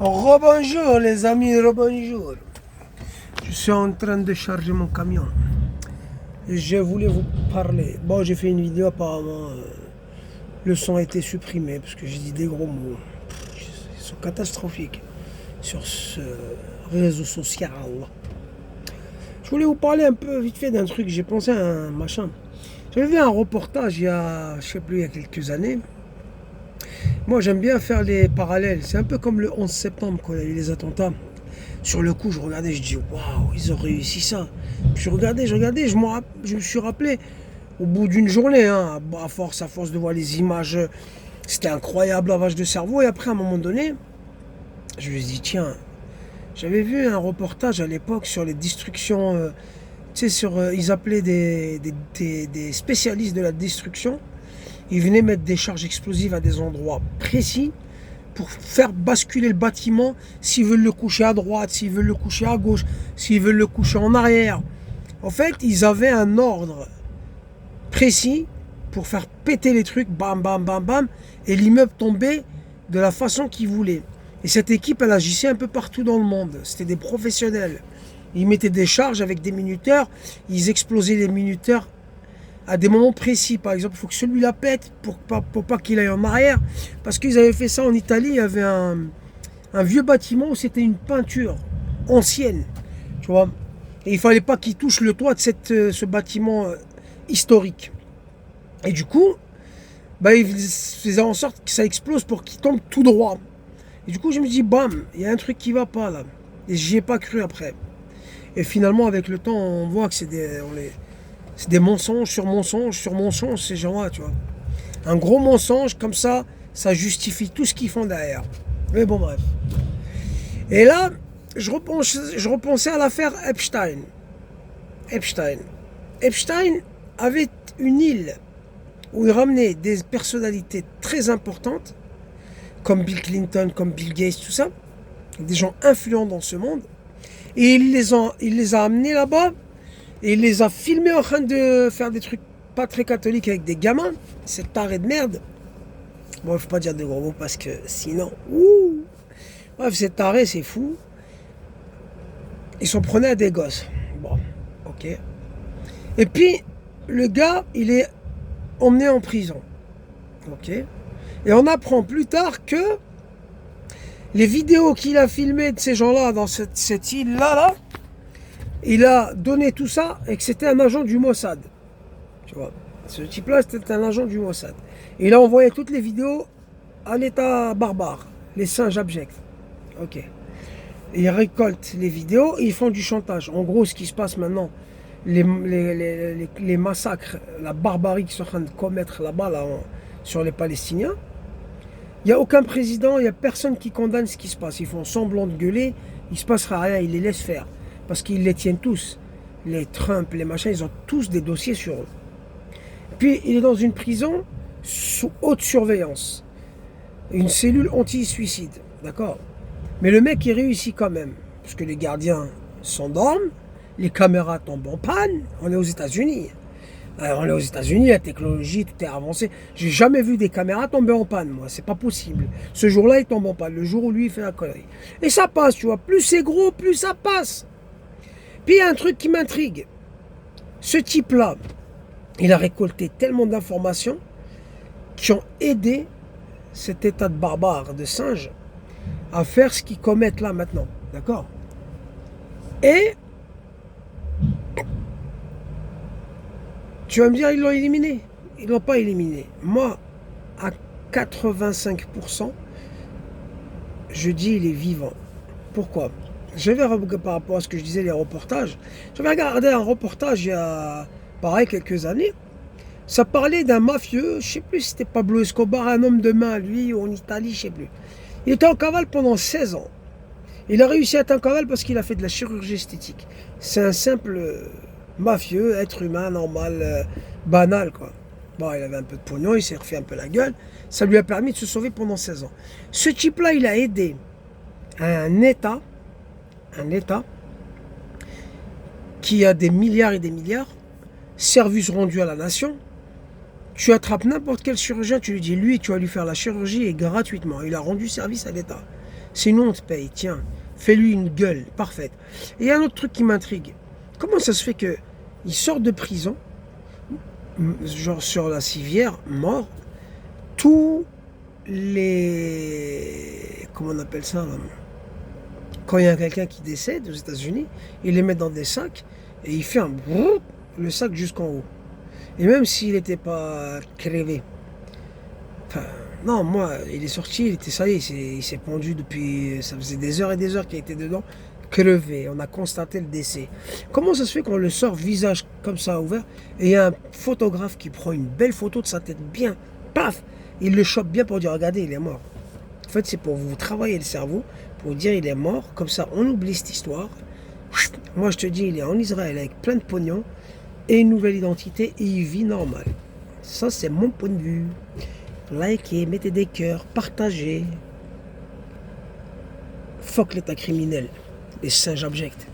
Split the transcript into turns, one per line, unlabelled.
Rebonjour les amis, rebonjour. Je suis en train de charger mon camion. Et je voulais vous parler. Bon, j'ai fait une vidéo apparemment. Le son a été supprimé parce que j'ai dit des gros mots. Ils sont catastrophiques sur ce réseau social. Je voulais vous parler un peu vite fait d'un truc. J'ai pensé à un machin. J'avais vu un reportage il y a, je sais plus, il y a quelques années. Moi, j'aime bien faire les parallèles. C'est un peu comme le 11 septembre quand il y a eu les attentats. Sur le coup, je regardais, je dis waouh, ils ont réussi ça. Puis je regardais, je me suis rappelé au bout d'une journée, hein, à force de voir les images, c'était incroyable, lavage de cerveau. Et après, à un moment donné, je me suis dit tiens, j'avais vu un reportage à l'époque sur les destructions. Tu sais, ils appelaient des spécialistes de la destruction. Ils venaient mettre des charges explosives à des endroits précis pour faire basculer le bâtiment s'ils veulent le coucher à droite, s'ils veulent le coucher à gauche, s'ils veulent le coucher en arrière. En fait, ils avaient un ordre précis pour faire péter les trucs, bam, bam, bam, bam, et l'immeuble tombait de la façon qu'ils voulaient. Et cette équipe, elle agissait un peu partout dans le monde. C'était des professionnels. Ils mettaient des charges avec des minuteurs, ils explosaient les minuteurs à des moments précis. Par exemple, il faut que celui-là pète pour pas qu'il aille en arrière. Parce qu'ils avaient fait ça en Italie. Il y avait un vieux bâtiment où c'était une peinture ancienne. Tu vois. Et il ne fallait pas qu'il touche le toit de ce bâtiment historique. Et du coup, ils faisaient en sorte que ça explose pour qu'il tombe tout droit. Et du coup, je me dis, bam, il y a un truc qui ne va pas là. Et j'y ai pas cru après. Et finalement, avec le temps, on voit que c'est des mensonges sur mensonges, ces gens-là, tu vois. Un gros mensonge, comme ça justifie tout ce qu'ils font derrière. Mais bon, bref. Et là, je repensais à l'affaire Epstein. Epstein avait une île où il ramenait des personnalités très importantes, comme Bill Clinton, comme Bill Gates, tout ça, des gens influents dans ce monde, et il les a amenés là-bas. Et il les a filmés en train de faire des trucs pas très catholiques avec des gamins. C'est taré de merde. Bon, il faut pas dire de gros mots parce que sinon... Ouh. Bref, c'est taré, c'est fou. Ils s'en prenaient à des gosses. Bon, ok. Et puis, le gars, il est emmené en prison. Ok. Et on apprend plus tard que les vidéos qu'il a filmées de ces gens-là dans cette île-là, il a donné tout ça et que c'était un agent du Mossad. Tu vois, ce type-là, c'était un agent du Mossad. Et il a envoyé toutes les vidéos à l'état barbare, les singes abjects. Ok. Et ils récoltent les vidéos et ils font du chantage. En gros, ce qui se passe maintenant, les massacres, la barbarie qu'ils sont en train de commettre là-bas, sur les Palestiniens, il n'y a aucun président, il n'y a personne qui condamne ce qui se passe. Ils font semblant de gueuler, il ne se passera rien, ils les laissent faire. Parce qu'ils les tiennent tous. Les Trump, les machins, ils ont tous des dossiers sur eux. Puis, il est dans une prison sous haute surveillance. Une cellule anti-suicide. D'accord? Mais le mec, il réussit quand même. Parce que les gardiens s'endorment, les caméras tombent en panne. On est aux États-Unis. Alors, on est aux États-Unis, la technologie, tout est avancé. J'ai jamais vu des caméras tomber en panne, moi. C'est pas possible. Ce jour-là, il tombe en panne. Le jour où lui, il fait la connerie. Et ça passe, tu vois. Plus c'est gros, plus ça passe. Puis il y a un truc qui m'intrigue. Ce type-là, il a récolté tellement d'informations qui ont aidé cet état de barbare, de singe, à faire ce qu'ils commettent là maintenant. D'accord? Et tu vas me dire, ils l'ont éliminé. Ils ne l'ont pas éliminé. Moi, à 85%, je dis il est vivant. Pourquoi? Par rapport à ce que je disais, les reportages, j'avais regardé un reportage il y a, pareil, quelques années. Ça parlait d'un mafieux, je ne sais plus si c'était Pablo Escobar, un homme de main, lui, ou en Italie, je ne sais plus. Il était en cavale pendant 16 ans. Il a réussi à être en cavale parce qu'il a fait de la chirurgie esthétique. C'est un simple mafieux, être humain, normal, banal, quoi. Bon, il avait un peu de pognon, il s'est refait un peu la gueule. Ça lui a permis de se sauver pendant 16 ans. Ce type-là, il a aidé un État qui a des milliards et des milliards, service rendu à la nation. Tu attrapes n'importe quel chirurgien, tu lui dis, lui, tu vas lui faire la chirurgie et gratuitement. Il a rendu service à l'État. Sinon, on te paye. Tiens, fais-lui une gueule parfaite. Et il y a un autre truc qui m'intrigue. Comment ça se fait que il sort de prison, genre sur la civière, mort, tous les... Comment on appelle ça là, quand il y a quelqu'un qui décède aux États-Unis, il les met dans des sacs et il fait un brrr, le sac jusqu'en haut. Et même s'il n'était pas crevé, enfin, non, moi, il est sorti, il était ça y est, il s'est pendu depuis, ça faisait des heures et des heures qu'il était dedans, crevé. On a constaté le décès. Comment ça se fait qu'on le sort visage comme ça ouvert et il y a un photographe qui prend une belle photo de sa tête bien, paf, il le chope bien pour dire regardez, il est mort. En fait, c'est pour vous travailler le cerveau, pour dire il est mort, comme ça on oublie cette histoire. Moi je te dis, il est en Israël avec plein de pognon et une nouvelle identité et il vit normal. Ça c'est mon point de vue. Likez, mettez des cœurs, partagez. Fuck l'état criminel, les singes abjects.